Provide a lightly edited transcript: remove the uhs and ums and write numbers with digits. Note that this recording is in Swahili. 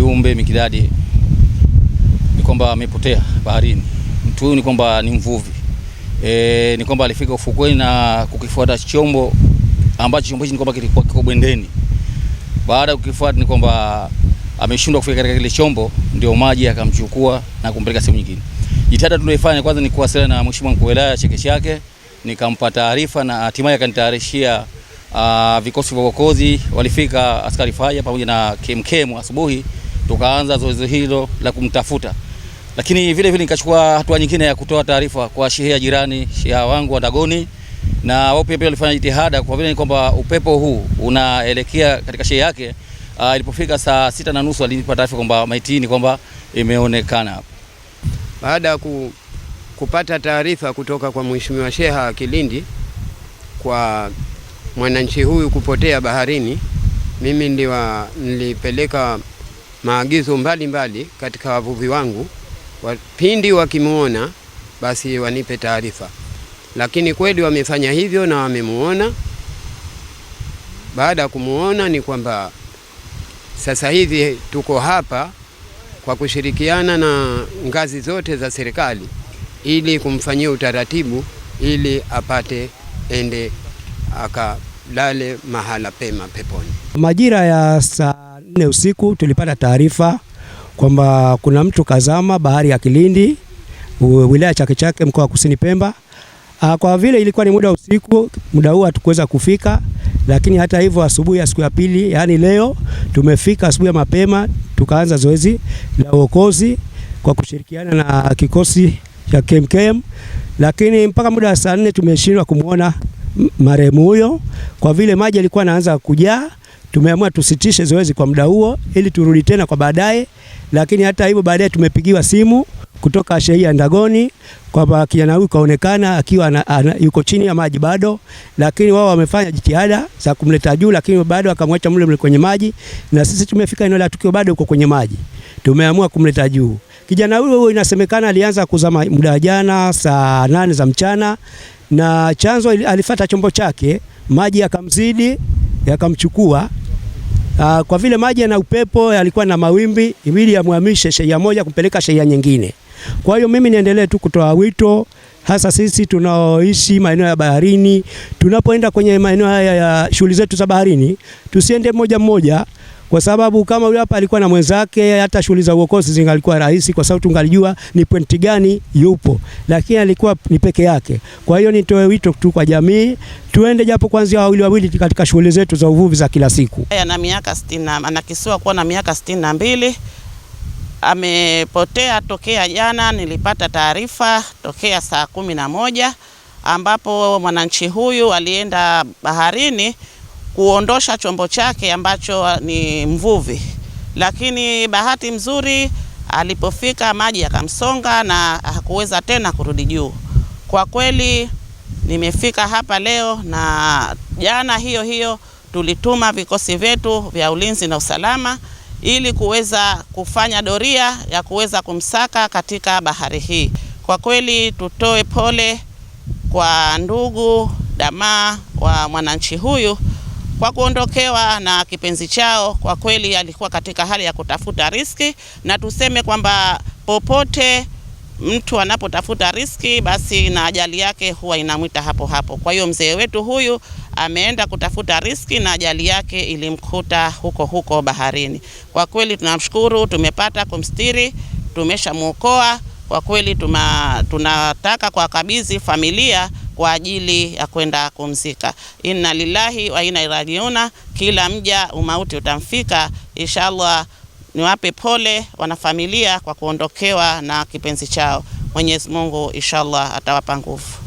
Kiumbe Mikidadi ni kwamba amepotea baharini. Mtu huyu ni kwamba ni mvuvi. Ni kwamba alifika ufukweni na kukifuata chombo ambacho chombo hicho ni kwamba kilikuwa kiko bondeni. Baada ya kukifuata ni kwamba ameshindwa kufika katika kile chombo, ndio maji akamchukua na kumpeleka sehemu nyingine. Jitihada tuliyofanya kwanza ni kuwasiliana na Mheshimiwa Mkuu wa Wilaya Chake Chake, nikampa taarifa na hatimaye akanitayarishia vikosi vya uokozi. Walifika askari faya pamoja na KMKM asubuhi, tukaanza zoezi hilo la kumtafuta. Lakini vile vile nikachukua hatua nyingine ya kutoa taarifa kwa shehia jirani, shehia wangu wa Dagoni, na wao pia walifanya jitihada kwa vile ni kwamba upepo huu unaelekea katika shehia yake. Ilipofika saa 6:30 alinipa taarifa kwamba maiti ni kwamba imeonekana. Baada ya kupata taarifa kutoka kwa Mheshimiwa Sheha Kilindi kwa mwananchi huyu kupotea baharini, mimi nilipeleka maagizo mbalimbali katika wavuvi wangu, pindi wakimuona basi wanipe taarifa. Lakini kweli wamefanya hivyo na wamemuona. Baada ya kumuona ni kwamba sasa hivi tuko hapa kwa kushirikiana na ngazi zote za serikali ili kumfanyia utaratibu ili apate ende akalale mahala pema peponi. Majira ya saa 4 usiku tulipata taarifa kwamba kuna mtu kazama bahari ya Kilindi, wilaya Chake Chake, mkoa wa Kusini Pemba. Kwa vile ilikuwa ni muda usiku, muda huu hatukuweza kufika, lakini hata hivyo asubuhi ya siku ya pili, yani leo, tumefika asubuhi mapema, tukaanza zoezi la uokozi kwa kushirikiana na kikosi cha KMKM, lakini mpaka muda wa saa 4 tumeshindwa kumuona marehemu huyo. Kwa vile maji yalikuwa yanaanza kujaa, tumeamua tusitishe zoezi kwa muda huo ili turudi tena kwa baadaye. Lakini hata hivyo baadaye tumepigiwa simu kutoka shehia Ndagoni kwamba kijana huyu kaonekana akiwa yuko chini ya maji bado, lakini wao wamefanya jitihada za kumleta juu, lakini bado akamwacha mle kwenye maji, na sisi tumefika eneo la tukio bado yuko kwenye maji. Tumeamua kumleta juu. Kijana huyu inasemekana alianza kuzama muda jana saa 8 za mchana, na chanzo alifuata chombo chake, maji yakamzidi yakamchukua. Kwa vile maji yana upepo, yalikuwa na mawimbi, ibidi yamhamishe shehia moja kumpeleka shehia nyingine. Kwa hiyo mimi niendelee tu kutoa wito, hasa sisi tunaoishi maeneo ya baharini, tunapoenda kwenye maeneo haya ya shughuli zetu za baharini, tusiende mmoja mmoja, kwa sababu kama yule hapa alikuwa na mwenzake, hata shughuli za uokozi zingalikuwa rahisi, kwa sababu tungalijua ni pointi gani yupo, lakini alikuwa ni peke yake. Kwa hiyo nitoe wito tu kwa jamii, tuende japo kuanzia wawili katika shughuli zetu za uvuvi za kila siku. Ana miaka 60, anakisiwa kuwa na miaka 62. Amepotea tokea jana. Nilipata taarifa tokea saa 11 ambapo mwananchi huyu alienda baharini kuondosha chombo chake ambacho ni mvuvi, lakini bahati mzuri alipofika maji yakamsonga na hakuweza tena kurudi juu. Kwa kweli nimefika hapa leo, na jana hiyo tulituma vikosi vyetu vya ulinzi na usalama ili kuweza kufanya doria ya kuweza kumsaka katika bahari hii. Kwa kweli tutoe pole kwa ndugu jamaa wa mwananchi huyu kwa kuondokewa na kipenzi chao. Kwa kweli alikuwa katika hali ya kutafuta riski, na tuseme kwamba popote mtu anapotafuta riski basi na ajali yake huwa inamwita hapo hapo. Kwa hiyo mzee wetu huyu ameenda kutafuta riski na ajali yake ilimkuta huko baharini. Kwa kweli tunamshukuru, tumepata kumstiri, tumeshamuokoa. Kwa kweli tunataka kuwakabidhi familia kwa ajili ya kwenda kumzika. Inna lillahi wa inna ilaihi rajiun. Kila mja umauti utamfika. Inshallah niwape pole wanafamilia kwa kuondokewa na kipenzi chao. Mwenyezi Mungu inshallah atawapa nguvu.